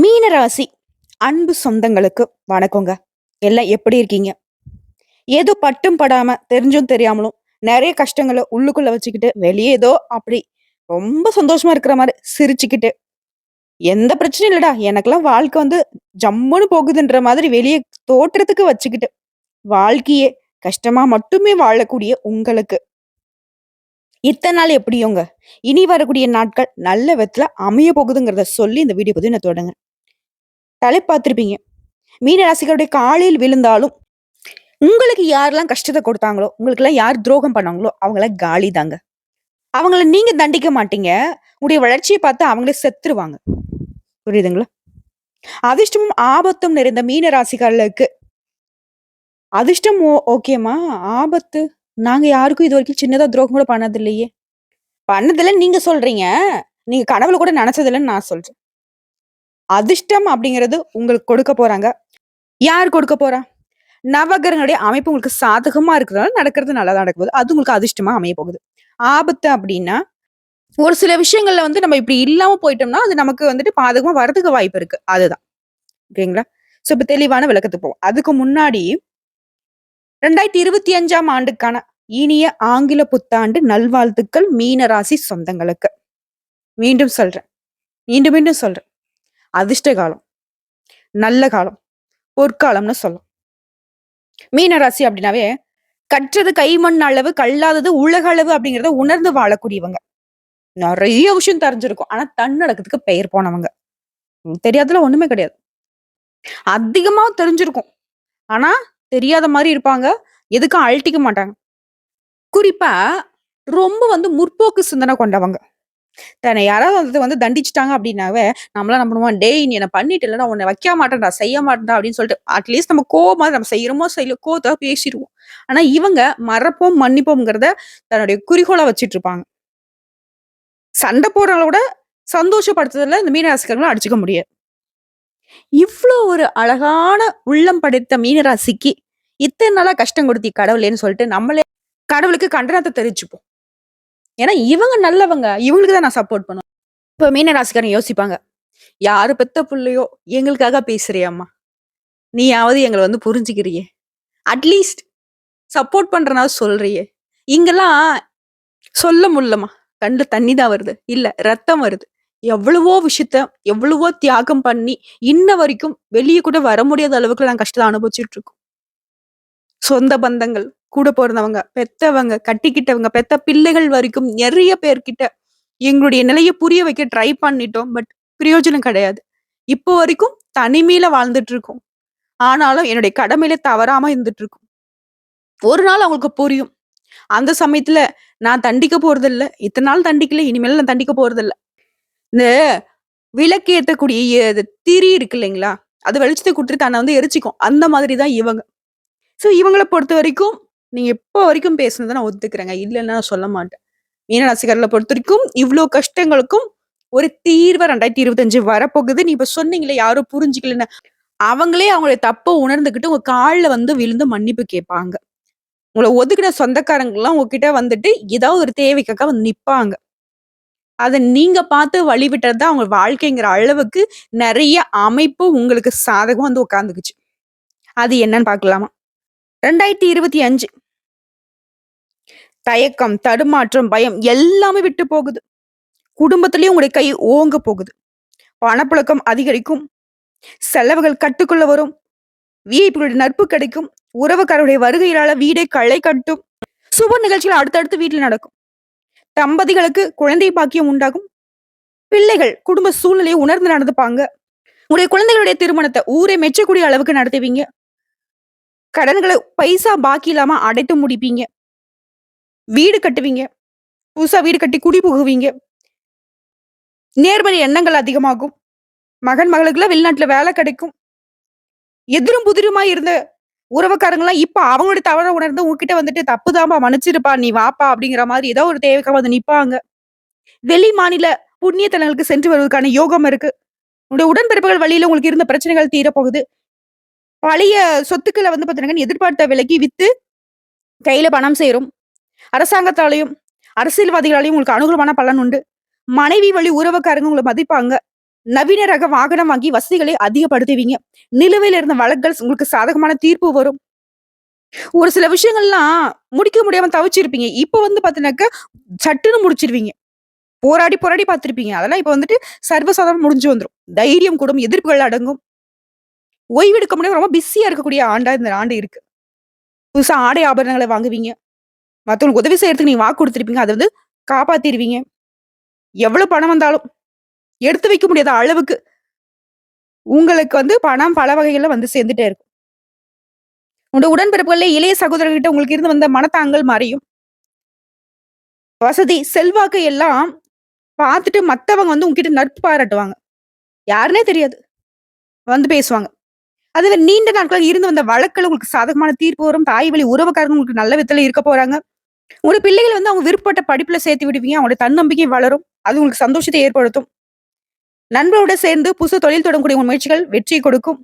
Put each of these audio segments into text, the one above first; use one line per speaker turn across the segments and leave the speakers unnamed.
மீனராசி அன்பு சொந்தங்களுக்கு வணக்கங்க. எல்லாம் எப்படி இருக்கீங்க? ஏதோ பட்டும் படாம தெரிஞ்சும் தெரியாமலும் நிறைய கஷ்டங்களை உள்ளுக்குள்ள வச்சுக்கிட்டு வெளியே ஏதோ அப்படி ரொம்ப சந்தோஷமா இருக்கிற மாதிரி சிரிச்சுக்கிட்டு எந்த பிரச்சனையும் இல்லடா, எனக்கெல்லாம் வாழ்க்கை வந்து ஜம்முன்னு போகுதுன்ற மாதிரி வெளியே தோற்றத்துக்கு வச்சுக்கிட்டு வாழ்க்கையே கஷ்டமா மட்டுமே வாழக்கூடிய உங்களுக்கு இத்தனை நாள் எப்படியோங்க இனி வரக்கூடிய நாட்கள் நல்ல விதத்துல அமைய போகுதுங்கிறத சொல்லி இந்த வீடியோ பத்தி நான் தொடங்க பார்த்திருப்பீங்க. மீன ராசிகளுடைய காலில் விழுந்தாலும் உங்களுக்கு யாரெல்லாம் கஷ்டத்தை கொடுத்தாங்களோ, உங்களுக்கு எல்லாம் யார் துரோகம் பண்ணாங்களோ அவங்கள காலி தாங்க. அவங்கள நீங்க தண்டிக்க மாட்டீங்க. உங்களுடைய வளர்ச்சியை பார்த்து அவங்களே செத்துருவாங்க. புரியுதுங்களா? அதிர்ஷ்டமும் ஆபத்தும் நிறைந்த மீன ராசிகளுக்கு அதிர்ஷ்டம் ஓகேமா, ஆபத்து நாங்க யாருக்கும் இது வரைக்கும் சின்னதா துரோகம் கூட பண்ணது இல்லையே. பண்ணதில்லைன்னு நீங்க சொல்றீங்க. நீங்க கனவுல கூட நினைச்சதில்லைன்னு நான் சொல்றேன். அதிர்ஷ்டம் அப்படிங்கிறது உங்களுக்கு கொடுக்க போறாங்க. யார் கொடுக்க போறா? நவகிரகங்களுடைய அமைப்பு உங்களுக்கு சாதகமா இருக்கிறதால நடக்கிறது நல்லதா நடக்குது. அது உங்களுக்கு அதிர்ஷ்டமா அமைய போகுது. ஆபத்து அப்படின்னா, ஒரு சில விஷயங்கள்ல வந்து நம்ம இப்படி இல்லாம போயிட்டோம்னா, அது நமக்கு வந்துட்டு பாதகமா வரதுக்கு வாய்ப்பு இருக்கு. அதுதான். ஓகேங்களா? சோ இப்ப தெளிவான விளக்கத்துக்கு போவோம். அதுக்கு முன்னாடி 2025ஆம் ஆண்டுக்கான இனிய ஆங்கில புத்தாண்டு நல்வாழ்த்துக்கள் மீன ராசி சொந்தங்களுக்கு. மீண்டும் சொல்றேன். மீண்டும் மீண்டும் சொல்றேன். அதிர்ஷ்ட காலம், நல்ல காலம், பொற்காலம்னு சொல்லலாம். மீனராசி அப்படின்னாவே கற்றது கைமண் அளவு, கல்லாதது உலக அளவு அப்படிங்கிறத உணர்ந்து வாழக்கூடியவங்க. நிறைய விஷயம் தெரிஞ்சிருக்கும். ஆனா தன்னடக்கத்துக்கு பெயர் போனவங்க. தெரியாததுல ஒண்ணுமே கிடையாது. அதிகமா தெரிஞ்சிருக்கும். ஆனா தெரியாத மாதிரி இருப்பாங்க. எதுக்கும் அழட்டிக்க மாட்டாங்க. குறிப்பா ரொம்ப வந்து முற்போக்கு சிந்தனை கொண்டவங்க. தன்னை யாராவது வந்து தண்டிச்சுட்டாங்க அப்படின்னாவே, நம்மளாம் என்ன பண்ணுவோம், டேய் நீ என்ன பண்ணிட்டு இல்ல, நான் உன்னை வைக்க மாட்டேன்டா, செய்ய மாட்டேன்டா அப்படின்னு சொல்லிட்டு அட்லீஸ்ட் நம்ம கோவமா நம்ம செய்யறோமோ செய்யல கோவத்தை பேசிடுவோம். ஆனா இவங்க மறப்போம் மன்னிப்போம்ங்கிறத தன்னுடைய குறிக்கோளா வச்சிட்டு இருப்பாங்க. சண்டை போடுறவங்கள விட சந்தோஷப்படுத்துறதுல இந்த மீனராசிக்காரங்களும் அடிச்சுக்க முடியாது. இவ்ளோ ஒரு அழகான உள்ளம் படைத்த மீனராசிக்கு இத்தனை நாளா கஷ்டம் கொடுத்தி கடவுளேன்னு சொல்லிட்டு நம்மளே கடவுளுக்கு கண்டனத்தை தெரிவிச்சுப்போம். ஏன்னா இவங்க நல்லவங்க, இவங்களுக்கு தான் நான் சப்போர்ட் பண்ணுவேன். இப்ப மீனராசிக்காரன் யோசிப்பாங்க, யாரு பெத்த புள்ளையோ எங்களுக்காக பேசுறியாம்மா, நீயாவது எங்களை வந்து புரிஞ்சுக்கிறியே, அட்லீஸ்ட் சப்போர்ட் பண்றனால சொல்றியே, இங்கெல்லாம் சொல்ல முடியலம்மா, கண்ணுல தண்ணி தான் வருது, இல்ல ரத்தம் வருது. எவ்வளவோ விஷயத்த எவ்வளவோ தியாகம் பண்ணி இன்ன வரைக்கும் வெளியே கூட வர முடியாத அளவுக்கு நாங்க கஷ்டத்தை அனுபவிச்சுட்டு இருக்கோம். சொந்த பந்தங்கள், கூட பிறந்தவங்க, பெத்தவங்க, கட்டிக்கிட்டவங்க, பெத்த பிள்ளைகள் வரைக்கும் நிறைய பேர்கிட்ட எங்களுடைய நிலைய புரிய வைக்க ட்ரை பண்ணிட்டோம். பட் பிரயோஜனம் கிடையாது. இப்போ வரைக்கும் தனிமையில வாழ்ந்துட்டு இருக்கோம். ஆனாலும் என்னுடைய கடமையில தவறாம இருந்துட்டு இருக்கோம். ஒரு நாள் அவங்களுக்கு புரியும். அந்த சமயத்துல நான் தண்டிக்க போறதில்ல. இத்தனை நாள் தண்டிக்கல. இனிமேல் நான் தண்டிக்க போறதில்ல. இந்த விளக்கு ஏத்தக்கூடிய திரி இருக்கு இல்லைங்களா? அது வெளிச்சத்தை குடுத்துட்டு தன்னை வந்து எரிச்சுக்கும். அந்த மாதிரி தான் இவங்க. சோ இவங்கள பொறுத்த வரைக்கும் நீங்க எப்ப வரைக்கும் பேசுனத நான் ஒத்துக்கிறேங்க. இல்லன்னு நான் சொல்ல மாட்டேன். மீனராசிக்காரர்கள பொறுத்தவரைக்கும் இவ்ளோ கஷ்டங்களுக்கும் ஒரு தீர்வு 2025 வரப்போகுது. நீ இப்ப நீங்களே யாரும் புரிஞ்சுக்கலன்னு. அவங்களே அவங்களுடைய தப்ப உணர்ந்துகிட்டு உங்க கால்ல வந்து விழுந்து மன்னிப்பு கேட்பாங்க. உங்கள ஒதுக்குன சொந்தக்காரங்கலாம் உங்ககிட்ட வந்துட்டு ஏதாவது ஒரு தேவைக்காக வந்து நிப்பாங்க. அத நீங்க பார்த்து வழிவிட்டது தான் அவங்க வாழ்க்கைங்கிற அளவுக்கு நெறைய அமைப்பு உங்களுக்கு சாதகமா வந்து உட்கார்ந்துக்குச்சு. அது என்னன்னு பார்க்கலாமா? 2025 தயக்கம், தடுமாற்றம், பயம் எல்லாமே விட்டு போகுது. குடும்பத்திலயும் உங்களுடைய கை ஓங்க போகுது. பணப்புழக்கம் அதிகரிக்கும். செலவுகள் கட்டுக்குள்ள வரும். விஐபிகளுடைய நட்பு கிடைக்கும். உறவுக்காரருடைய வருகையினால வீடே களை கட்டும். சுப நிகழ்ச்சிகள் அடுத்தடுத்து வீட்டுல நடக்கும். தம்பதிகளுக்கு குழந்தை பாக்கியம் உண்டாகும். பிள்ளைகள் குடும்ப சூழ்நிலையை உணர்ந்து நடந்துப்பாங்க. உங்களுடைய குழந்தைகளுடைய திருமணத்தை ஊரே மெச்சக்கூடிய அளவுக்கு நடத்துவீங்க. கடன்களை பைசா பாக்கி இல்லாம அடைத்து முடிப்பீங்க. வீடு கட்டுவீங்க. புதுசா வீடு கட்டி குடி புகுவீங்க. நேர்மறை எண்ணங்கள் அதிகமாகும். மகன் மகளுக்குலாம் வெளிநாட்டுல வேலை கிடைக்கும். எதிரும் புதிருமா இருந்த உறவுக்காரங்கலாம் இப்ப அவங்களுடைய தவற உணர்ந்து உங்ககிட்ட வந்துட்டு தப்புதான்பா, மன்னிச்சிருப்பா, நீ வாப்பா அப்படிங்கிற மாதிரி ஏதோ ஒரு தேவைக்காக வந்து நிப்பாங்க. வெளி மாநில புண்ணிய தலங்களுக்கு சென்று வருவதற்கான யோகம் இருக்கு. உங்களுடைய உடன்பிறப்புகள் வழியில உங்களுக்கு இருந்த பிரச்சனைகள் தீரப்போகுது. பழைய சொத்துக்களை வந்து பாத்தீங்கன்னா எதிர்பார்த்த விலைக்கு வித்து கையில பணம் சேரும். அரசாங்கத்தாலையும், அரசியல்வாதிகளாலையும் உங்களுக்கு அனுகூலமான பலன் உண்டு. மனைவி வழி உறவுக்காரங்க உங்களை மதிப்பாங்க. நவீன ரக வாகனம் வாங்கி வசதிகளை அதிகப்படுத்துவீங்க. நிலுவையில இருந்த வழக்குகள் உங்களுக்கு சாதகமான தீர்ப்பு வரும். ஒரு சில விஷயங்கள்லாம் முடிக்க முடியாம தவிச்சிருப்பீங்க. இப்ப வந்து பாத்தீங்கன்னாக்க, சட்டுன்னு முடிச்சிருவீங்க. போராடி, போராடி பார்த்திருப்பீங்க. அதெல்லாம் இப்ப வந்துட்டு சர்வசாதாரணமா முடிஞ்சு வந்துரும். தைரியம் கூடும், எதிர்ப்புகள் அடங்கும். ஓய்வெடுக்க முடியாம ரொம்ப பிஸியா இருக்கக்கூடிய ஆண்டா இந்த ஆண்டு இருக்கு. புதுசா ஆடை ஆபரணங்கள வாங்குவீங்க. மத்தவங்களுக்கு உதவி செய்யறதுக்கு நீங்க வாக்கு குடுத்திருப்பீங்க. அத வந்து காப்பாத்திருவீங்க. எவ்வளவு பணம் வந்தாலும், எடுத்து வைக்க முடியாத அளவுக்கு உங்களுக்கு வந்து பணம் பல வகைகள்ல வந்து சேர்ந்துட்டே இருக்கும். உங்க உடன்பிறப்புகள்ல இளைய சகோதரர்கிட்ட உங்களுக்கு இருந்து வந்த மனத்தாங்கல் மறையும். வசதி, செல்வாக்கு எல்லாம் பார்த்துட்டு மத்தவங்க வந்து உங்ககிட்ட நட்பு பாராட்டுவாங்க. யாருன்னே தெரியாது. வந்து பேசுவாங்க. அதுவே நீண்ட நாட்களா இருந்து வந்த வழக்குல உங்களுக்கு சாதகமான தீர்ப்பு வரும். தாய் வழி உறவுக்காரங்க உங்களுக்கு நல்ல விதத்துல இருக்க போறாங்க. உங்க பிள்ளைகள வந்து அவங்க விருப்பப்பட்ட படிப்புல சேர்த்து விடுவீங்க. அவங்களோட தன்னம்பிக்கை வளரும். அது உங்களுக்கு சந்தோஷத்தை ஏற்படுத்தும். நண்பரோட சேர்ந்து புதுசு தொழில் தொடங்கக்கூடிய உங்க முயற்சிகள் வெற்றி கொடுக்கும்.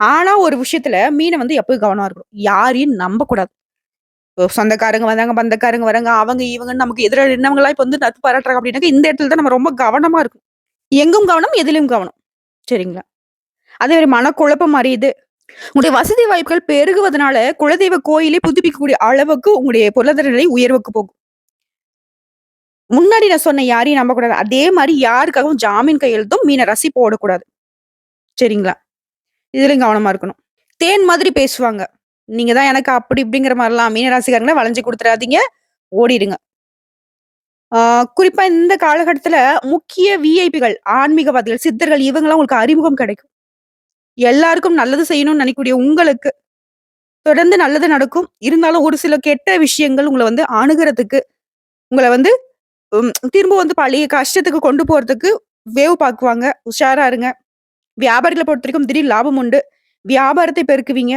ஆனா ஒரு விஷயத்துல மீன வந்து எப்பவும் கவனமா இருக்கணும். யாரையும் நம்பக்கூடாது. சொந்தக்காரங்க வந்தாங்க, பந்தக்காரங்க வராங்க, அவங்க இவங்கன்னு நமக்கு எதிரா நின்னவங்கலாம் இப்ப வந்து நட்பு பாராட்டுறாங்க அப்படின்னாக்க, இந்த இடத்துல தான் நம்ம ரொம்ப கவனமா இருக்கணும். எங்கும் கவனம், எதிலும் கவனம். சரிங்களா? அதே மாரி மனக்குழப்பம் அறியுது. உங்களுடைய வசதி வாய்ப்புகள் பெருகுவதனால, குலதெய்வ கோயிலே புதுப்பிக்கக்கூடிய அளவுக்கு உங்களுடைய பொருளாதார நிலை உயர்வுக்கு போகும். முன்னாடி நான் சொன்ன யாரையும் நம்பக்கூடாது. அதே மாரி யாருக்காகவும் ஜாமீன் கையெழுத்தும் மீன ராசி போடக்கூடாது. சரிங்களா? இதுலயும் கவனமா இருக்கணும். தேன் மாதிரி பேசுவாங்க. நீங்க தான் எனக்கு அப்படி இப்படிங்கிற மாரிலாம் மீன ராசிக்காரங்கள வளைஞ்சு குடுத்துறாதீங்க. ஓடிடுங்க. ஆ குறிப்பா இந்த காலகட்டத்துல முக்கிய விஐபிகள், ஆன்மீகவாதிகள், சித்தர்கள் இவங்கலாம் உங்களுக்கு அறிமுகம் கிடைக்கும். எல்லாருக்கும் நல்லது செய்யணும்னு நினைக்கக்கூடிய உங்களுக்கு தொடர்ந்து நல்லது நடக்கும். இருந்தாலும் ஒரு சில கெட்ட விஷயங்கள் உங்கள வந்து அணுகுறதுக்கு, உங்கள வந்து திரும்ப வந்து பழைய கஷ்டத்துக்கு கொண்டு போறதுக்கு வேவு பாக்குவாங்க. உஷாரா இருங்க. வியாபாரிகள பொறுத்தவரைக்கும் திடீர் லாபம் உண்டு. வியாபாரத்தை பெருக்குவீங்க.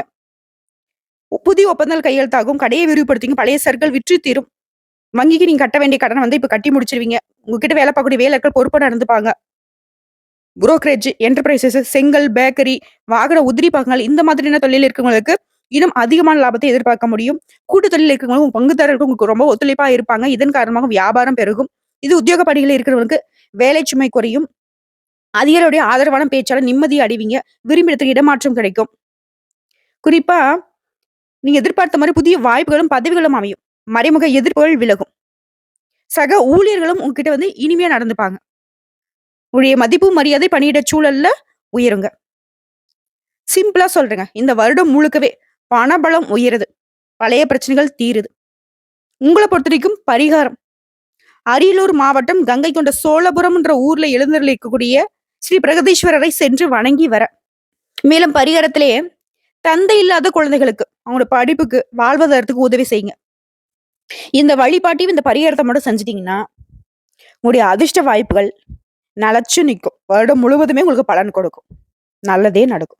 புதிய ஒப்பந்தங்கள் கையெழுத்தாகும். கடைய விரிவுபடுத்துவீங்க. பழைய சரக்குகள் விற்று தீரும். வங்கிக்கு நீங்க கட்ட வேண்டிய கடன வந்து இப்ப கட்டி முடிச்சுருவீங்க. உங்ககிட்ட வேலை பார்க்கக்கூடிய வேலையாட்கள் பொறுப்பா நடந்துப்பாங்க. புரோக்கரேஜ், என்டர்பிரைசஸ், செங்கல், பேக்கரி, வாகன உதிரி பாகங்கள் இந்த மாதிரியான தொழில் இருக்கவங்களுக்கு இன்னும் அதிகமான லாபத்தை எதிர்பார்க்க முடியும். கூட்டு தொழில் இருக்கிறவங்க உங்க பங்குதாரர்கள் உங்களுக்கு ரொம்ப ஒத்துழைப்பா இருப்பாங்க. இதன் காரணமாக வியாபாரம் பெருகும். இது உத்தியோக பணிகளில் இருக்கிறவங்களுக்கு வேலை சுமை குறையும். அதிகாரியுடைய ஆதரவான பேச்சால நிம்மதி அடைவீங்க. விரும்பிய இடத்துக்கு இடமாற்றம் கிடைக்கும். குறிப்பா நீங்க எதிர்பார்த்த மாரி புதிய வாய்ப்புகளும், பதவிகளும் அமையும். மறைமுக எதிர்ப்புகள் விலகும். சக ஊழியர்களும் உங்ககிட்ட வந்து இனிமையா நடந்துப்பாங்க. உங்களுடைய மதிப்பு, மரியாதை பணியிட சூழல்ல உயருங்க. சிம்பிளா சொல்றேங்க. இந்த வருடம் முழுக்கவே பணபலம் உயருது. பழைய பிரச்சனைகள் தீருது. உங்கள பொறுத்தவரைக்கும் பரிகாரம். அரியலூர் மாவட்டம் கங்கை கொண்ட சோழபுரம்ன்ற ஊர்ல எழுந்தருளி இருக்கக்கூடிய ஸ்ரீ பிரகதீஸ்வரரை சென்று வணங்கி வர. மேலும் பரிகாரத்திலே தந்தை இல்லாத குழந்தைகளுக்கு அவங்களோட படிப்புக்கு, வாழ்வாதாரத்துக்கு உதவி செய்யுங்க. இந்த வழிபாட்டையும், இந்த பரிகாரத்த மட்டும் செஞ்சுட்டீங்கன்னா, உங்களுடைய அதிர்ஷ்ட வாய்ப்புகள் நிலைச்சு நிக்கும். வருடம் முழுவதுமே உங்களுக்கு பலன் கொடுக்கும். நல்லதே நடக்கும்.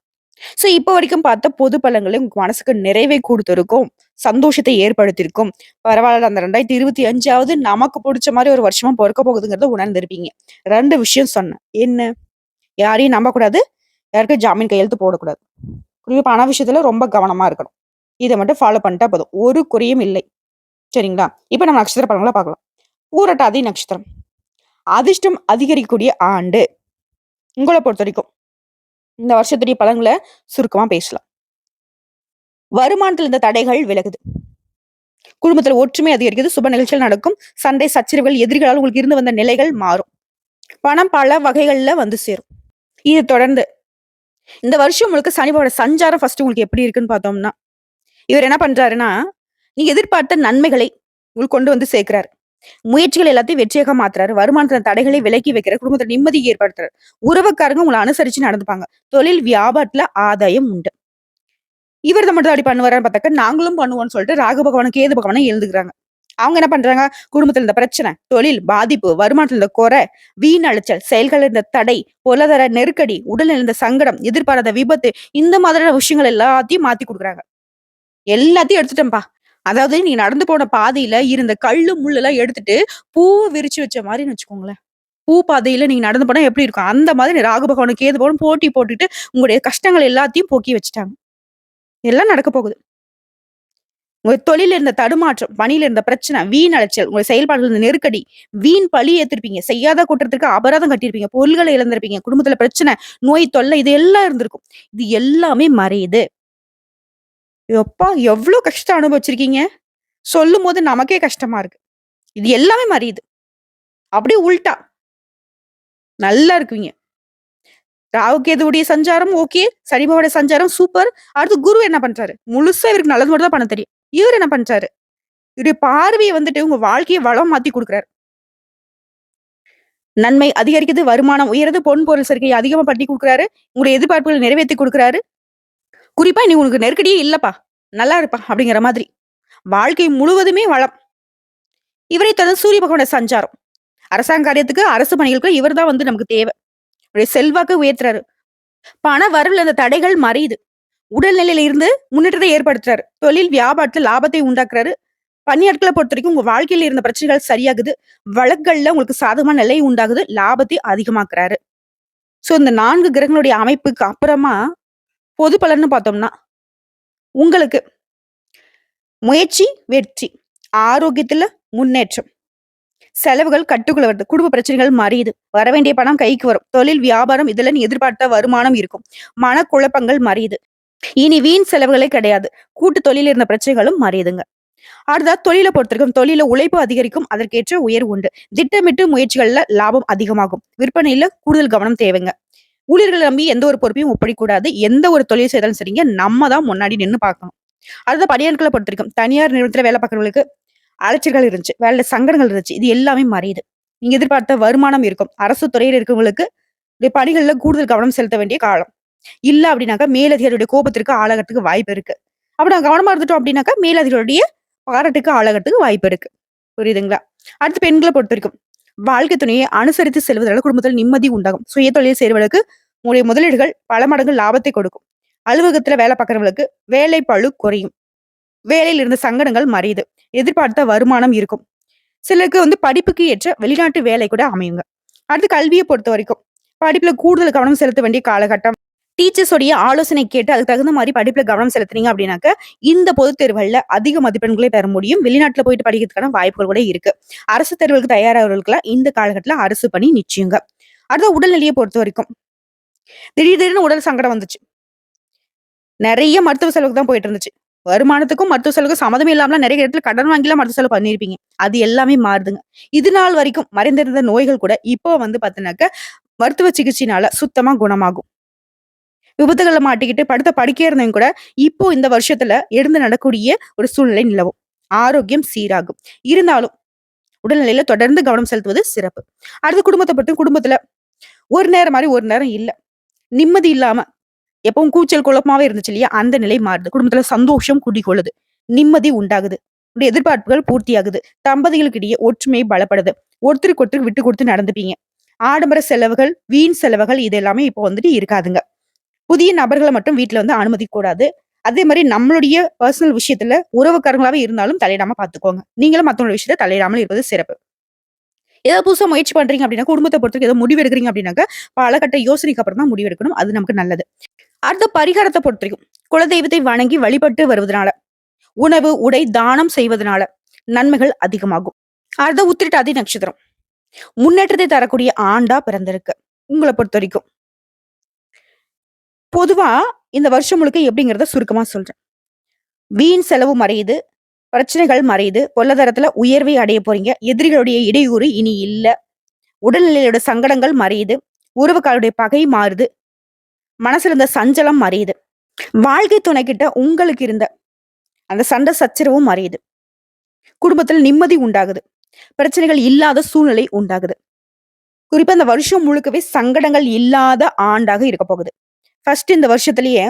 சோ, இப்ப வரைக்கும் பார்த்த பொது பலன்களே உங்க மனசுக்கு நிறைவை குடுத்திருக்கும். சந்தோஷத்தை ஏற்படுத்தியிருக்கும். பரவால்ல அந்த 2025வது நமக்கு புடிச்ச மாரி ஒரு வருஷமா பொறக்க போகுதுங்கிறத உணர்ந்திருப்பீங்க. 2 விஷயம் சொன்னேன். என்ன? யாரையும் நம்பக்கூடாது. யாருக்கும் ஜாமீன் கையெழுத்து போடக்கூடாது. குறிப்பா பண விஷயத்துல ரொம்ப கவனமா இருக்கணும். இத மட்டும் ஃபாலோ பண்ணிட்டா போதும். ஒரு குறையும் இல்லை. சரிங்களா? இப்ப நம்ம நட்சத்திர பலன்கள பார்க்கலாம். பூரட்டாதி நட்சத்திரம். அதிர்ஷ்டம் அதிகரிக்கக்கூடிய ஆண்டு. உங்கள பொறுத்தவரைக்கும். இந்த வருஷத்துடைய பலன்கள சுருக்கமா பேசலாம். வருமானத்துல இருந்த தடைகள் விலகுது. குடும்பத்துல ஒற்றுமை அதிகரிக்குது. சுப நிகழ்ச்சிகள் நடக்கும். சண்டை, சச்சரவுகள், எதிரிகளால் உங்களுக்கு இருந்து வந்த நிலைகள் மாறும். பணம் பல வகைகள்ல வந்து சேரும். இது தொடர்ந்து இந்த வருஷம் முழுக்க சனியோட சஞ்சாரம் ஃபர்ஸ்ட் உங்களுக்கு எப்படி இருக்குன்னு பார்த்தோம்னா, இவர் என்ன பண்றாருன்னா, நீங்க எதிர்பார்த்த நன்மைகளை உங்களுக்கு கொண்டு வந்து சேர்க்கிறாரு. முயற்சிகள் எல்லாத்தையும் வெற்றியாக மாத்துறாரு. வருமானத்துல தடைகளை விலக்கி வைக்கிறார். குடும்பத்துல நிம்மதியை ஏற்படுத்துறாரு. உறவுக்காரங்க உங்கள அனுசரிச்சு நடந்துப்பாங்க. தொழில் வியாபாரத்துல ஆதாயம் உண்டு. இவர் தான் மட்டும் அப்படி பண்ணுவாரான்னு பார்த்தாக்கா, நாங்களும் பண்ணுவோம்னு சொல்லிட்டு ராகு பகவானும், கேது பகவானும் எழுதுகிறாங்க. அவங்க என்ன பண்றாங்க? குடும்பத்துல இருந்த பிரச்சனை, தொழில் பாதிப்பு, வருமானத்துல இருந்த குறை, வீண் அலைச்சல், செயல்கள் இருந்த தடை, பொருளாதார நெருக்கடி, உடல்நிலை இருந்த சங்கடம், எதிர்பாராத விபத்து, இந்த மாதிரியான விஷயங்கள் எல்லாத்தையும் மாத்தி குடுக்குறாங்க. எல்லாத்தையும் எடுத்துட்டேன்ப்பா. அதாவது நீ நடந்து போன பாதையில இருந்த கல்லு, முள்ளெல்லாம் எடுத்துட்டு, பூவ விரிச்சு வச்ச மாரின்னு வச்சுக்கோங்களேன். பூ பாதையில நீங்க நடந்து போனா எப்படி இருக்கும்? அந்த மாதிரி ராகு பகவானும், கேது பகவானும் போட்டி போட்டுட்டு, உங்களுடைய கஷ்டங்கள் எல்லாத்தையும் போக்கி வச்சுட்டாங்க. எல்லாம் நடக்க போகுது. உங்க தொழில இருந்த தடுமாற்றம், பணியில இருந்த பிரச்சனை, வீண் அலைச்சல், உங்க செயல்பாடுல இருந்த நெருக்கடி, வீண் பழி ஏத்திருப்பீங்க. செய்யாத குற்றத்திற்கு அபராதம் கட்டியிருப்பீங்க. பொருள்கள இழந்திருப்பீங்க. குடும்பத்துல பிரச்சனை, நோய் தொல்லை இது எல்லாம் இருந்திருக்கும். இது எல்லாமே மறையுது. எப்பா! எவ்ளோ கஷ்டம் அனுபவிச்சிருக்கீங்க. சொல்லும்போது நமக்கே கஷ்டமா இருக்கு. இது எல்லாமே மறையுது. அப்படியே உல்டா நல்லா இருக்குவீங்க. ராகு கேதுவுடைய சஞ்சாரம் ஓகே. சனி பகவானுடைய சஞ்சாரம் சூப்பர். அடுத்து குரு என்ன பண்றாரு? முழுசா இவருக்கு நல்லது மட்டும் தான் பண்ண தெரியும். இவரு என்ன பண்றாரு? இவருடைய பார்வைய வந்துட்டு உங்க வாழ்க்கைய வளம் மாத்தி குடுக்குறாரு. நன்மை அதிகரிக்குது, வருமானம் உயருது, பொன் பொருள் சேர்க்கைய அதிகமா பண்ணி குடுக்குறாரு. உங்களுடைய எதிர்பார்ப்புகள நிறைவேத்தி குடுக்குறாரு. குறிப்பா "நீ உனக்கு நெருக்கடியே இல்லப்பா. நல்லா இருப்பா" அப்படிங்கிற மாதிரி. வாழ்க்கை முழுவதுமே வளம். இவரை தொடர்ந்து சூரிய பகவானுடைய சஞ்சாரம். அரசாங்க காரியத்துக்கு, அரசு பணிகளுக்கு இவர் தான் வந்து நமக்கு தேவை. அவருடைய செல்வாக்க உயர்த்துறாரு. பண வரவுல அந்த தடைகள் மறையுது. உடல்நிலையில இருந்து முன்னேற்றத்தை ஏற்படுத்துறாரு. தொழில் வியாபாரத்துல லாபத்தை உண்டாக்குறாரு. பணியாட்கள பொறுத்தவரைக்கும் உங்க வாழ்க்கையில இருந்த பிரச்சனைகள் சரியாகுது. வழக்குகள்ல உங்களுக்கு சாதகமான நிலை உண்டாகுது. லாபத்தை அதிகமாக்குறாரு. சோ இந்த 4 கிரகங்களுடைய அமைப்புக்கு அப்புறமா பொது பலன்னு பார்த்தோம்னா, உங்களுக்கு முயற்சி, வெற்றி. ஆரோக்கியத்துல முன்னேற்றம். செலவுகள் கட்டுக்குள்ள வருது. குடும்ப பிரச்சனைகள் மறையுது. வரவேண்டிய பணம் கைக்கு வரும். தொழில், வியாபாரம் இதுல நீ எதிர்பார்த்த வருமானம் இருக்கும். மனக்குழப்பங்கள் மறையுது. இனி வீண் செலவுகளே கிடையாது. கூட்டு தொழில் இருந்த பிரச்சனைகளும் மறையுதுங்க. அடுத்ததா தொழில பொறுத்தவரைக்கும் தொழில உழைப்பு அதிகரிக்கும். அதற்கேற்ற உயர்வு உண்டு. திட்டமிட்டு முயற்சிகள்ல லாபம் அதிகமாகும். விற்பனையில கூடுதல் கவனம் தேவைங்க. ஊழியர்கள நம்பி எந்த ஒரு பொறுப்பையும் ஒப்படைக்கக்கூடாது. எந்த ஒரு தொழில் செய்தாலும் சரிங்க, நம்ம தான் முன்னாடி நின்னு பார்க்கணும். அடுத்த பணியாட்கள பொறுத்தவரைக்கும் தனியார் நிறுவனத்துல வேலை பார்க்கிறவங்களுக்கு அலைச்சல்கள் இருந்துச்சு. வேலையில சங்கடங்கள் இருந்துச்சு. இது எல்லாமே மறையுது. நீங்க எதிர்பார்த்த வருமானம் இருக்கும். அரசு துறையில இருக்கவங்களுக்கு பணிகள்ல கூடுதல் கவனம் செலுத்த வேண்டிய காலம். இல்ல அப்படின்னாக்கா மேலதிகாரியுடைய கோபத்திற்கு ஆளாகறதுக்கு வாய்ப்பு இருக்கு. அப்ப நான் கவனமா இருந்துட்டோம் அப்படின்னாக்கா மேலதிகாரியுடைய பாராட்டுக்கு ஆளாகறதுக்கு வாய்ப்பு இருக்கு. புரியுதுங்களா? அடுத்து பெண்கள பொறுத்தவரைக்கும் வாழ்க்கை துணையை அனுசரித்து செல்வதால குடும்பத்தில் நிம்மதி உண்டாகும். சுய தொழில் செய்றவர்களுக்கு உங்களுடைய முதலீடுகள் பல மடங்கு லாபத்தை கொடுக்கும். அலுவலகத்துல வேலை பார்க்கிறவங்களுக்கு வேலை பளு குறையும். வேலையில இருந்த சங்கடங்கள் மறையுது. எதிர்பார்த்த வருமானம் இருக்கும். சிலருக்கு வந்து படிப்புக்கு ஏற்ற வெளிநாட்டு வேலை கூட அமையுங்க. அடுத்து கல்விய பொறுத்தவரைக்கும் படிப்புல கூடுதல் கவனம் செலுத்த வேண்டிய காலகட்டம். டீச்சர்ஸ் உடைய ஆலோசனை கேட்டு அதுக்கு தகுந்த மாரி படிப்புல கவனம் செலுத்துனீங்க அப்படின்னாக்க, இந்த பொதுத் தேர்வுகள்ல அதிக மதிப்பெண்களை பெற முடியும். வெளிநாட்டுல போயிட்டு படிக்கிறதுக்கான வாய்ப்புகள் கூட இருக்கு. அரசு தேர்வுகளுக்கு தயாராகிறவர்களுக்கெல்லாம் இந்த காலகட்டத்துல அரசு பணி நிச்சயங்க. அடுத்து உடல்நிலையை பொறுத்தவரைக்கும் திடீர்னு உடல் சங்கடம் வந்துச்சு. நெறைய மருத்துவ செலவுக்கு தான் போயிட்டு இருந்துச்சு. வருமானத்துக்கும் மருத்துவ செலவுக்கும் சம்மந்தமே இல்லாமலாம் நெறைய இடத்துல கடன் வாங்கிலாம் மருத்துவ செலவு பண்ணியிருப்பீங்க. அது எல்லாமே மாறுதுங்க. இது நாள் வரைக்கும் மறைந்திருந்த நோய்கள் கூட இப்போ வந்து பார்த்தீங்கன்னாக்க, மருத்துவ சிகிச்சையினால சுத்தமா குணமாகும். விபத்துகள்ல மாட்டிக்கிட்டு படுத்த படுக்கையா இருந்தவங்க கூட இப்போ இந்த வருஷத்துல எழுந்து நடக்கூடிய ஒரு சூழ்நிலை நிலவும். ஆரோக்கியம் சீராகும். இருந்தாலும் உடல்நிலையில தொடர்ந்து கவனம் செலுத்துவது சிறப்பு. அடுத்து குடும்பத்த பொறுத்து குடும்பத்துல ஒரு நேரம் மாரி ஒரு நேரம் இல்ல. நிம்மதி இல்லாம எப்பவும் கூச்சல் குழப்பமாவே இருந்துச்சு இல்லையா? அந்த நிலை மாறுது. குடும்பத்துல சந்தோஷம் குடிகொள்ளுது. நிம்மதி உண்டாகுது. உடைய எதிர்பார்ப்புகள் பூர்த்தியாகுது. தம்பதிகளுக்கு இடையே ஒற்றுமை பலப்படுது. ஒருத்தருக்கு ஒருத்தர் விட்டு கொடுத்து நடந்துப்பீங்க. ஆடம்பர செலவுகள், வீண் செலவுகள் இது எல்லாமே இப்போ வந்துட்டு இருக்காதுங்க. புதிய நபர்கள மட்டும் வீட்ல வந்து அனுமதிக்க கூடாது. அதே மாரி நம்மளுடைய பெர்சனல் விஷயத்துல உறவுக்காரங்களாவே இருந்தாலும் தலையிடாம பார்த்துக்கோங்க. நீங்களும் மத்தவங்களோட விஷயத்துல தலையிடாமல் இருப்பது சிறப்பு. ஏதாவது புதுசா முயற்சி பண்றீங்க அப்படின்னா, குடும்பத்த பொறுத்தவரைக்கும் ஏதோ முடிவு எடுக்கிறீங்க அப்படின்னாக்க, பல கட்ட யோசனைக்கு அப்புறம் தான் முடிவு எடுக்கணும். அது நமக்கு நல்லது. அடுத்த பரிகாரத்த பொறுத்தவரைக்கும், குலதெய்வத்தை வணங்கி வழிபட்டு வருவதனால, உணவு, உடை தானம் செய்வதனால நன்மைகள் அதிகமாகும். அடுத்த உத்திரட்டாதி நட்சத்திரம். முன்னேற்றத்தை தரக்கூடிய ஆண்டா பிறந்திருக்கு. உங்கள பொறுத்தவரைக்கும். பொதுவா இந்த வருஷம் முழுக்க எப்படிங்கிறத சுருக்கமா சொல்றேன். வீண் செலவு மறையுது. பிரச்சனைகள் மறையுது. பொருளாதாரத்துல உயர்வை அடைய போறீங்க. எதிரிகளுடைய இடையூறு இனி இல்ல. உடல்நிலையோட சங்கடங்கள் மறையுது. உறவுக்காருடைய பகை மாறுது. மனசுல இருந்த சஞ்சலம் மறையுது. வாழ்க்கை துணைக்கிட்ட உங்களுக்கு இருந்த அந்த சண்டை சச்சரவும் மறையுது. குடும்பத்துல நிம்மதி உண்டாகுது. பிரச்சனைகள் இல்லாத சூழ்நிலை உண்டாகுது. குறிப்பா இந்த வருஷம் முழுக்கவே சங்கடங்கள் இல்லாத ஆண்டாக இருக்க போகுது. ஃபர்ஸ்ட் இந்த வருஷத்திலேயே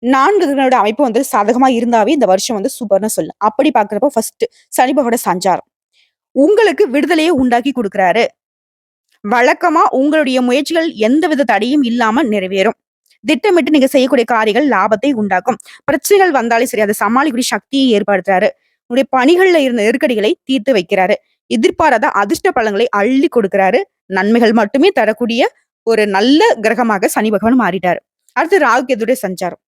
4 கிரகங்களோட அமைப்பு வந்து சாதகமா இருந்தாவே இந்த வருஷம் வந்து சூப்பர்ன்னு சொல்லலாம். அப்படி பார்க்கிறப்போ ஃபர்ஸ்ட் சனி பகவானோட சஞ்சாரம். உங்களுக்கு விடுதலையை உண்டாக்கி குடுக்குறாரு. வழக்கமா உங்களுடைய முயற்சிகள் எந்தவித தடையும் இல்லாம நிறைவேறும். திட்டமிட்டு நீங்க செய்யக்கூடிய காரியங்கள் லாபத்தை உண்டாக்கும். பிரச்சனைகள் வந்தாலும் சரி, அதை சமாளிக்கக்கூடிய சக்தியை ஏற்படுத்துறாரு. உங்களுடைய பணிகள்ல இருந்த நெருக்கடிகளை தீர்த்து வைக்கிறாரு. எதிர்பாராத அதிர்ஷ்ட பலன்களை அள்ளி கொடுக்கிறாரு. நன்மைகள் மட்டுமே தரக்கூடிய ஒரு நல்ல கிரகமாக சனி பகவான் மாறிட்டாரு. அடுத்து ராகு கேதுடைய சஞ்சாரம்.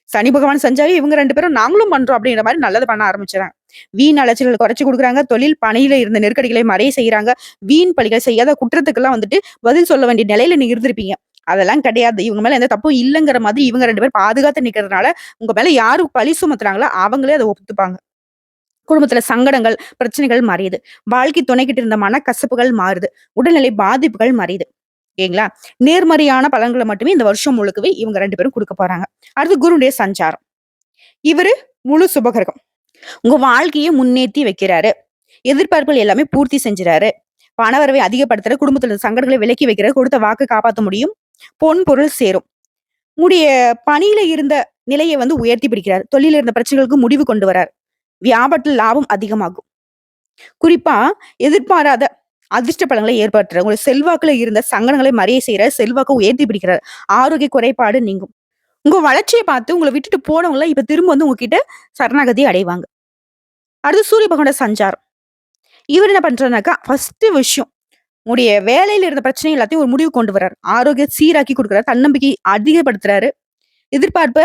சனி பகவான் செஞ்சாவே இவங்க 2 பேரும் நாங்களும் பண்றோம் அப்படிங்கிற மாரி நல்லது பண்ண ஆரம்பிச்சுறாங்க. வீண் அலைச்சல்கள குறைச்சு குடுக்குறாங்க. தொழில் பணியில இருந்த நெருக்கடிகளை மறைய செய்றாங்க. வீண் பழிகள் செய்யாத குற்றத்துக்கெல்லாம் வந்துட்டு பதில் சொல்ல வேண்டிய நிலையில நீங்க இருந்திருப்பீங்க. அதெல்லாம் கிடையாது. இவங்க மேல எந்த தப்பும் இல்லங்கிற மாதிரி இவங்க 2 பேரும் பாதுகாத்து நிக்கிறதுனால, உங்க மேல யாரு பழி சுமத்துறாங்களோ அவங்களே அத ஒத்துப்பாங்க. குடும்பத்துல சங்கடங்கள், பிரச்சனைகள் மறையுது. வாழ்க்கை துணைக்கிட்ட இருந்த மனக்கசப்புகள் மாறுது. உடல்நிலை பாதிப்புகள் மறையுது. ஓகேங்களா? நேர்மறையான பலன்கள மட்டுமே இந்த வருஷம் முழுக்கவே இவங்க 2 பேரும் குடுக்க போறாங்க. அடுத்து குருவுடைய சஞ்சாரம். இவரு முழு சுபகிரகம். உங்க வாழ்க்கைய முன்னேத்தி வைக்கிறாரு. எதிர்பார்ப்புகள் எல்லாமே பூர்த்தி செஞ்சுறாரு. பணவரவை அதிகப்படுத்துற, குடும்பத்துல இருந்த சங்கடங்களை விலக்கி வைக்கிறாரு. கொடுத்த வாக்க காப்பாத்த முடியும். பொன், பொருள் சேரும். உங்களுடைய பணியில இருந்த நிலைய வந்து உயர்த்தி பிடிக்கிறார். தொழில்ல இருந்த பிரச்சனைகளுக்கு முடிவு கொண்டு வரார். வியாபாரத்துல லாபம் அதிகமாகும். குறிப்பா எதிர்பாராத அதிர்ஷ்ட பலன்களை ஏற்படுத்துறார். உங்களுடைய செல்வாக்குல இருந்த சங்கடங்களை மறைய செய்றார். செல்வாக்க உயர்த்தி பிடிக்கிறார். ஆரோக்கிய குறைபாடு நீங்கும். உங்க வளர்ச்சிய பார்த்து உங்கள விட்டுட்டு போனவங்கலாம் இப்ப திரும்ப வந்து உங்ககிட்ட சரணாகதி அடைவாங்க. அடுத்து சூரிய பகவானோட சஞ்சாரம். இவர் என்ன பண்றாருனாக்கா, ஃபர்ஸ்ட் விஷயம் உங்களுடைய வேலையில இருந்த பிரச்சனை எல்லாத்தையும் ஒரு முடிவு கொண்டு வர்றாரு. ஆரோக்கியம் சீராக்கி குடுக்குறாரு. தன்னம்பிக்கை அதிகப்படுத்துறாரு. எதிர்பார்ப்ப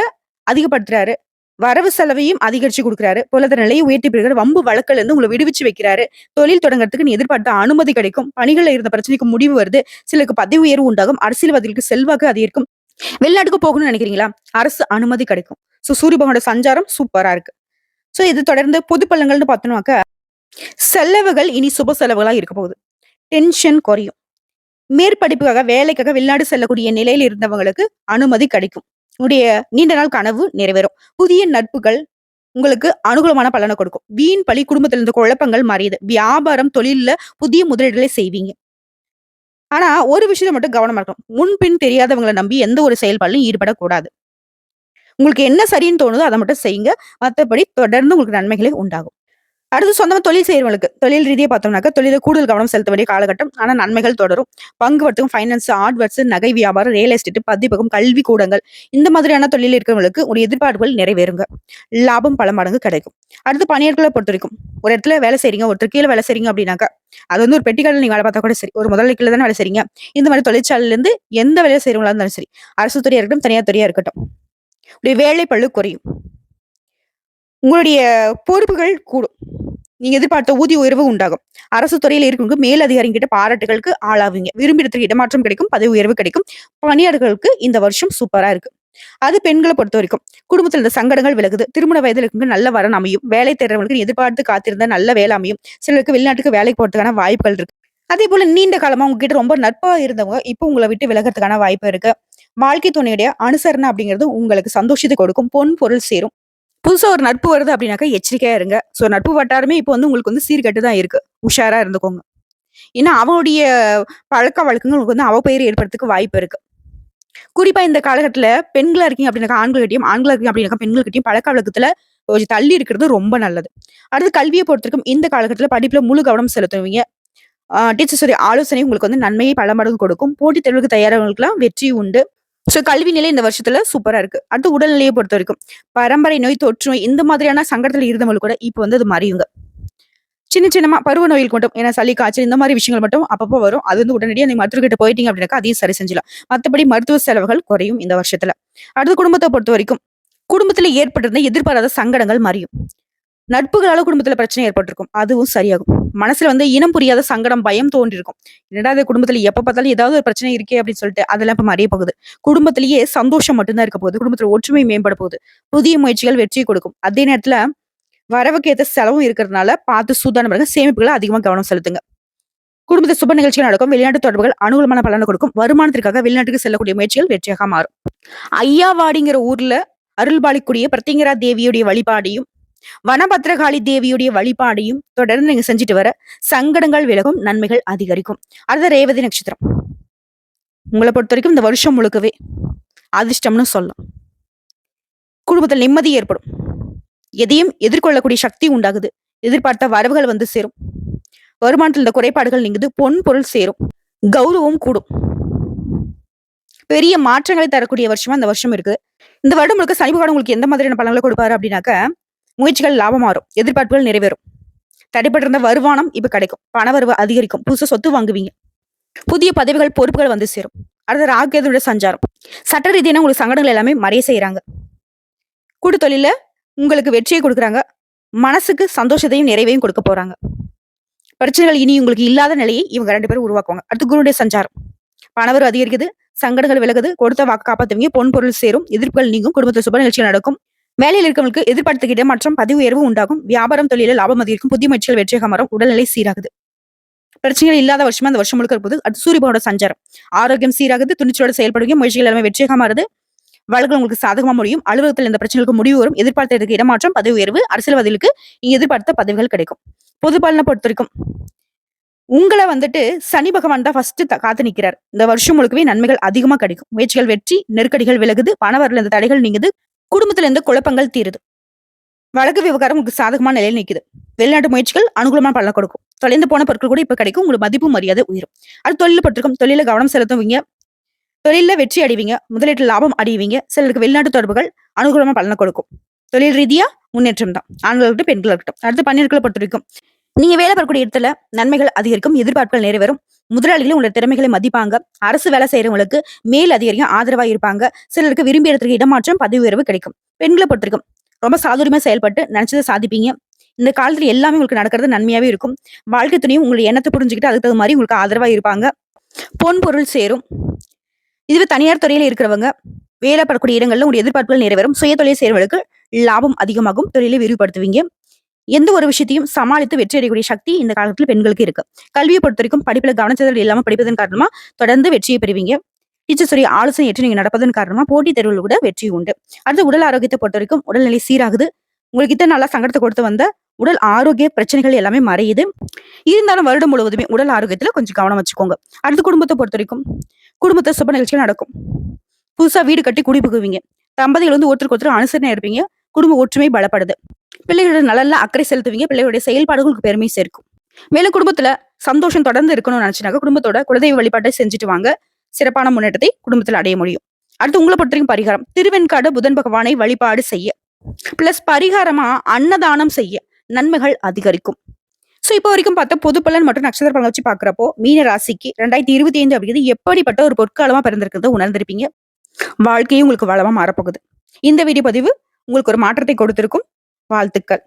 அதிகப்படுத்துறாரு. வரவு செலவையும் அதிகரிச்சு குடுக்குறாரு. பொருளாதார நிலையை உயர்த்தி பிடிக்கிறாரு. வம்பு வழக்குல இருந்து உங்கள விடுவிச்சு வைக்கிறாரு. தொழில் தொடங்குறதுக்கு நீ எதிர்பார்த்த அனுமதி கிடைக்கும். பணிகள்ல இருந்த பிரச்சனைக்கு முடிவு வருது. சிலருக்கு பதவி உயர்வு உண்டாகும். அரசியல்வாதிகளுக்கு செல்வாக்கு அதிகரிக்கும். வெளிநாட்டுக்கு போகணும்னு நினைக்கிறீங்களா? அரசு அனுமதி கிடைக்கும். சூரிய பகவானோட சஞ்சாரம் சூப்பரா இருக்கு. இது தொடர்ந்து பொது பலன்கள்னு பார்த்தோம்னாக்க, செலவுகள் இனி சுப செலவுகளா இருக்க போகுது. டென்ஷன் குறையும். மேற்படிப்புக்காக, வேலைக்காக வெளிநாடு செல்லக்கூடிய நிலையில இருந்தவங்களுக்கு அனுமதி கிடைக்கும். உங்களுடைய நீண்ட நாள் கனவு நிறைவேறும். புதிய நட்புகள் உங்களுக்கு அனுகூலமான பலனை கொடுக்கும். வீண் பழி, குடும்பத்துல இருந்த குழப்பங்கள் மறையுது. வியாபாரம், தொழில்ல புதிய முதலீடுகளை செய்வீங்க. ஆனா ஒரு விஷயத்துல மட்டும் கவனமா இருக்கணும். முன்பின் தெரியாதவங்கள நம்பி எந்த ஒரு செயல்பாடுலயும் ஈடுபடக்கூடாது. உங்களுக்கு என்ன சரின்னு தோணுதோ அத மட்டும் செய்யுங்க. மத்தபடி தொடர்ந்து உங்களுக்கு நன்மைகளே உண்டாகும். அடுத்து சொந்தமா தொழில் செய்றவங்களுக்கு, தொழில் ரீதியா பார்த்தோம்னாக்க, தொழில்ல கூடுதல் கவனம் செலுத்த வேண்டிய காலகட்டம். ஆனா நன்மைகள் தொடரும். பங்கு வர்த்தகம், ஃபைனான்ஸ், ஆர்ட்வேர்ஸ், நகை வியாபாரம், ரியல் எஸ்டேட், பதிப்பகம், கல்வி கூடங்கள் இந்த மாதிரியான தொழில் இருக்கிறவங்களுக்கு ஒரு எதிர்பார்ப்புகள் நிறைவேறுங்க. லாபம் பல மடங்கு கிடைக்கும். அடுத்து பணியாட்கள பொறுத்தவரைக்கும், ஒரு இடத்துல வேலை செய்றீங்க, ஒருத்தர் கீழ வேலை செய்றீங்க அப்படின்னாக்கா, அது வந்து ஒரு பெட்டிக்கடையில நீங்க வேலை பார்த்தா கூட சரி, ஒரு முதலாளி கீழ தானே வேலை செய்றீங்க. இந்த மாரி தொழிற்சாலையில இருந்து எந்த வேலைய செய்றவங்களா இருந்தாலும் சரி, அரசு துறையா இருக்கட்டும், தனியார் துறையா இருக்கட்டும், உங்களுடைய வேலை பளு குறையும். உங்களுடைய பொறுப்புகள் கூடும். நீங்க எதிர்பார்த்த ஊதிய உயர்வு உண்டாகும். அரசு துறையில இருக்கவங்க மேல் அதிகாரிகிட்ட பாராட்டுகளுக்கு ஆளாவீங்க. விரும்பிய இடத்துக்கு இடமாற்றம் கிடைக்கும். பதவி உயர்வு கிடைக்கும். பணியாளர்களுக்கு இந்த வருஷம் சூப்பரா இருக்கு. அது பெண்கள பொறுத்தவரைக்கும், குடும்பத்துல இருந்த சங்கடங்கள் விலகுது. திருமண வயதில இருக்கவங்க நல்ல வரன் அமையும். வேலை தேடுறவங்களுக்கு நீ எதிர்பார்த்து காத்திருந்த நல்ல வேலை அமையும். சிலருக்கு வெளிநாட்டுக்கு வேலைக்கு போறதுக்கான வாய்ப்புகள் இருக்கு. அதேபோல நீண்ட காலமா உங்ககிட்ட ரொம்ப நட்பா இருந்தவங்க, இப்போ உங்கள விட்டு விலகுறதுக்கான வாய்ப்பு இருக்கு. வாழ்க்கை துணையுடைய அனுசரணை அப்படிங்கிறது உங்களுக்கு சந்தோஷத்தை கொடுக்கும். பொன், பொருள் சேரும். புதுசா ஒரு நட்பு வருது அப்படின்னாக்கா எச்சரிக்கையா இருங்க. நட்பு வட்டாரமே இப்போ வந்து உங்களுக்கு வந்து சீர்கெட்டு தான் இருக்கு. உஷாரா இருந்துக்கோங்க. ஏன்னா அவனுடைய பழக்கவழக்கங்கள் உங்களுக்கு வந்து அவப்பெயர் ஏற்படுறதுக்கு வாய்ப்பு இருக்கு. குறிப்பா இந்த காலகட்டத்துல பெண்களா இருக்கீங்க அப்படின்னாக்கா ஆண்கள்கிட்டயும், ஆண்களா இருக்கீங்க அப்படின்னாக்கா பெண்கள்கிட்டயும் பழக்கவழக்கத்துல கொஞ்சம் தள்ளி இருக்கிறது ரொம்ப நல்லது. அடுத்து கல்விய பொறுத்தவரைக்கும் இந்த காலகட்டத்துல படிப்புல முழு கவனம் செலுத்துவீங்க. டீச்சர்ஸுடைய ஆலோசனை உங்களுக்கு வந்து நன்மையை பல மடங்கு கொடுக்கும். போட்டித் தேர்வுக்கு தயாரானவங்களுக்குலாம் வெற்றி உண்டு. கல்வி நிலை இந்த வருஷத்துல சூப்பரா இருக்கு. அடுத்து உடல்நிலையை பொறுத்தவரைக்கும், பரம்பரை நோய், தொற்று நோய் இந்த மாதிரியான சங்கடத்துல இருந்தவங்களுக்கு கூட இப்ப வந்து அது மறையுங்க. சின்ன சின்னமா பருவ நோய்களுக்கு மட்டும், ஏன்னா சளி, காய்ச்சல் இந்த மாதிரி விஷயங்கள் மட்டும் அப்பப்போ வரும். அது வந்து உடனடியா நீங்க மருத்துவர்கிட்ட போயிட்டீங்க அப்படின்னாக்கா அதையும் சரி செஞ்சுலாம். மத்தபடி மருத்துவ செலவுகள் குறையும் இந்த வருஷத்துல. அடுத்து குடும்பத்த பொறுத்தவரைக்கும், குடும்பத்துல ஏற்பட்டிருந்த எதிர்பாராத சங்கடங்கள் மறையும். நட்புகளால குடும்பத்துல பிரச்சனை ஏற்பட்டிருக்கும். அதுவும் சரியாகும். மனசுல வந்து இனம் புரியாத சங்கடம், பயம் தோன்றியிருக்கும். என்னடா இது குடும்பத்துல எப்ப பார்த்தாலும் ஏதாவது ஒரு பிரச்சனை இருக்கே அப்படின்னு சொல்லிட்டு அதெல்லாம் இப்ப மறைய போகுது. குடும்பத்திலேயே சந்தோஷம் மட்டும்தான் இருக்க போகுது. குடும்பத்துல ஒற்றுமை மேம்பட போகுது. புதிய முயற்சிகள் வெற்றி கொடுக்கும். அதே நேரத்துல வரவுக்கு ஏத்த செலவும் இருக்கிறதுனால பார்த்து சூதானமா இருங்க. சேமிப்புகளை அதிகமா கவனம் செலுத்துங்க. குடும்பத்துல சுப நிகழ்ச்சிகள் நடக்கும். வெளிநாட்டு தொடர்புகள் அனுகூலமான பலனை கொடுக்கும். வருமானத்திற்காக வெளிநாட்டுக்கு செல்லக்கூடிய முயற்சிகள் வெற்றியாக மாறும். ஐயாவாடிங்கிற ஊர்ல அருள்பாலிக்கூடிய பிரத்திங்கரா தேவியுடைய வழிபாடையும், வனபத்ரகாளி தேவியுடைய வழிபாடையும் தொடர்ந்து நீங்க செஞ்சுட்டு வர சங்கடங்கள் விலகும், நன்மைகள் அதிகரிக்கும். அடுத்த ரேவதி நட்சத்திரம். உங்களை பொறுத்த வரைக்கும் இந்த வருஷம் முழுக்கவே அதிர்ஷ்டம்னு சொல்லலாம். குடும்பத்தில் நிம்மதி ஏற்படும். எதையும் எதிர்கொள்ளக்கூடிய சக்தி உண்டாகுது. எதிர்பார்த்த வரவுகள் வந்து சேரும். வருமானத்தில் இந்த குறைபாடுகள் நீங்குது. பொன், பொருள் சேரும். கௌரவம் கூடும். பெரிய மாற்றங்களை தரக்கூடிய வருஷமா இந்த வருஷம் இருக்கு. இந்த வருடம் முழுக்க சனி பகவான் உங்களுக்கு எந்த மாதிரியான பலன்களை கொடுப்பாரு அப்படின்னாக்க, முயற்சிகள் லாபம் மாறும். எதிர்பார்ப்புகள் நிறைவேறும். தடைப்பட்டு இருந்த வருமானம் இப்ப கிடைக்கும். பணவரவு அதிகரிக்கும். புதுசா சொத்து வாங்குவீங்க. புதிய பதவிகள், பொறுப்புகள் வந்து சேரும். அடுத்த ராகு கேதுவோட சஞ்சாரம். சட்ட ரீதியான உங்களுக்கு சங்கடங்கள் எல்லாமே மறைய செய்யறாங்க. கூட்டு தொழில உங்களுக்கு வெற்றியை கொடுக்குறாங்க. மனசுக்கு சந்தோஷத்தையும், நிறைவையும் கொடுக்க போறாங்க. பிரச்சனைகள் இனி உங்களுக்கு இல்லாத நிலையை இவங்க 2 பேரும் உருவாக்குவாங்க. அடுத்து குருவுடைய சஞ்சாரம். பணவரவு அதிகரிக்குது, சங்கடங்கள் விலகுது, கொடுத்த வாக்கு காப்பாத்துவீங்க, பொன் பொருள் சேரும், எதிர்ப்புகள் நீங்கும், குடும்பத்துல சுப நிகழ்ச்சிகள் நடக்கும். வேலையில் இருக்கவங்களுக்கு எதிர்பார்த்த இடமாற்றம், பதவி உயர்வு உண்டாகும். வியாபாரம் தொழிலில் லாபம் அதிகரிக்கும், புதிய முயற்சிகள் வெற்றியாக மாறும், உடல்நிலை சீராகுது. பிரச்சனைகள் இல்லாத வருஷமா அந்த வருஷம் முழுக்க இருப்பது. அடுத்து சூரியபகவானோட சஞ்சாரம். ஆரோக்கியம் சீராகுது, துணிச்சலோட செயல்படுவீங்க, முயற்சிகள் எல்லாமே வெற்றியாக மாறுது. வழக்குகள் உங்களுக்கு சாதகமா முடியும். அலுவலகத்தில் இந்த பிரச்சனைகளுக்கு முடிவு வரும். எதிர்பார்த்த இடமாற்றம், பதவி உயர்வு, அரசியல்வாதிகளுக்கு நீங்க எதிர்பார்த்த பதவிகள் கிடைக்கும். பொது பலனை பொறுத்த வரைக்கும் உங்களை வந்துட்டு சனி பகவான் தான் ஃபர்ஸ்ட் காத்து நிக்கிறார். இந்த வருஷம் முழுக்கவே நன்மைகள் அதிகமா கிடைக்கும். முயற்சிகள் வெற்றி, நெருக்கடிகள் விலகுது, பணவரல இந்த தடைகள் நீங்குது, குடும்பத்துல இருந்து குழப்பங்கள் தீருது. வழக்கு விவகாரம் உங்களுக்கு சாதகமான நிலையில் நிக்குது. வெளிநாட்டு முயற்சிகள் அனுகூலமான பலனை கொடுக்கும். தொலைந்து போன பொருட்கள் கூட இப்ப கிடைக்கும். உங்களுக்கு மதிப்பு மரியாதை உயரும். அது தொழில் பட்டிருக்கும். தொழில கவனம் செலுத்துவீங்க, தொழில வெற்றி அடைவீங்க, முதலீட்டு லாபம் அடைவீங்க. சிலருக்கு வெளிநாட்டு தொடர்புகள் அனுகூலமான பலனை கொடுக்கும். தொழில் ரீதியா முன்னேற்றம் தான், ஆண்கள் இருக்கட்டும் பெண்கள் இருக்கட்டும். அடுத்து பன்னிருக்களை பொறுத்த வரைக்கும் நீங்க வேலை பார்க்கக்கூடிய இடத்துல நன்மைகள் அதிகரிக்கும், எதிர்பார்ப்புகள் நிறைவேறும். முதலாளிகளும் உங்களோட திறமைகளை மதிப்பாங்க. அரசு வேலை செய்யறவங்களுக்கு மேல் அதிகாரியும் ஆதரவா இருப்பாங்க. சிலருக்கு விரும்பிய இடத்துக்கு இடமாற்றம், பதவி உயர்வு கிடைக்கும். பெண்களை பொறுத்திருக்கும் ரொம்ப சாதுரியமா செயல்பட்டு நினைச்சதை சாதிப்பீங்க. இந்த காலத்துல எல்லாமே உங்களுக்கு நடக்கிறது நன்மையாவே இருக்கும். வாழ்க்கை துணையும் உங்களுடைய எண்ணத்தை புரிஞ்சுக்கிட்டு அதுக்கு தகுந்த மாதிரி உங்களுக்கு ஆதரவா இருப்பாங்க. பொன் பொருள் சேரும். இதுவே தனியார் துறையில இருக்கிறவங்க வேலை படக்கூடிய இடங்கள்ல உங்களுடைய எதிர்பார்ப்புகள் நிறைவேறும். சுய தொழில் செய்யறவர்களுக்கு லாபம் அதிகமாகும். தொழிலை விரிவுபடுத்துவீங்க. எந்த ஒரு விஷயத்தையும் சமாளித்து வெற்றி அடையக்கூடிய சக்தி இந்த காலத்துல பெண்களுக்கு இருக்கு. கல்வியை பொறுத்த வரைக்கும் படிப்புல கவனச்சிதறல் இல்லாம படிப்பதன் காரணமா தொடர்ந்து வெற்றியை பெறுவீங்க. டீச்சர்ஸுடைய ஆலோசனை ஏற்று நீங்க நடப்பதன் காரணமா போட்டித் தேர்வுகள் கூட வெற்றி உண்டு. அடுத்து உடல் ஆரோக்கியத்தை பொறுத்த வரைக்கும் உடல்நிலை சீராகுது. உங்களுக்கு இத்தனை நாளா சங்கடத்தை கொடுத்து வந்த உடல் ஆரோக்கிய பிரச்சனைகள் எல்லாமே மறையுது. இருந்தாலும் வருடம் முழுவதுமே உடல் ஆரோக்கியத்துல கொஞ்சம் கவனம் வச்சுக்கோங்க. அடுத்து குடும்பத்தை பொறுத்த வரைக்கும் குடும்பத்தை சுப நிகழ்ச்சிகள் நடக்கும். புதுசா வீடு கட்டி குடி புகுவீங்க. தம்பதிகள் வந்து ஒருத்தருக்கு ஒருத்தர் அனுசரணை இருப்பீங்க. குடும்ப ஒற்றுமை பலப்படுது. பிள்ளைகளோட நலன்ல அக்கறை செலுத்துவீங்க. பிள்ளைகளுடைய செயல்பாடுகளுக்கு பெருமை சேர்க்கும். மேல குடும்பத்துல சந்தோஷம் தொடர்ந்து இருக்கணும்னு நினைச்சுனாக்க குடும்பத்தோட குலதெய்வ வழிபாட்டை செஞ்சுட்டு வாங்க. சிறப்பான முன்னேற்றத்தை குடும்பத்துல அடைய முடியும். அடுத்து உங்களை பொறுத்தவரைக்கும் பரிகாரம் திருவெண்காடு புதன் பகவானை வழிபாடு செய்ய, பிளஸ் பரிகாரமா அன்னதானம் செய்ய நன்மைகள் அதிகரிக்கும். சோ இப்போ வரைக்கும் பார்த்தா பொது பலன் மற்றும் நட்சத்திர பலன் வச்சு பாக்குறப்போ மீன ராசிக்கு 2025 அப்படிங்கிறது எப்படிப்பட்ட ஒரு பொற்காலமா பிறந்திருக்கிறத உணர்ந்திருப்பீங்க. வாழ்க்கையும் உங்களுக்கு வளமா மாறப்போகுது. இந்த வீடியோ பதிவு உங்களுக்கு ஒரு மாற்றத்தை கொடுத்திருக்கும். வாழ்த்துக்கள்.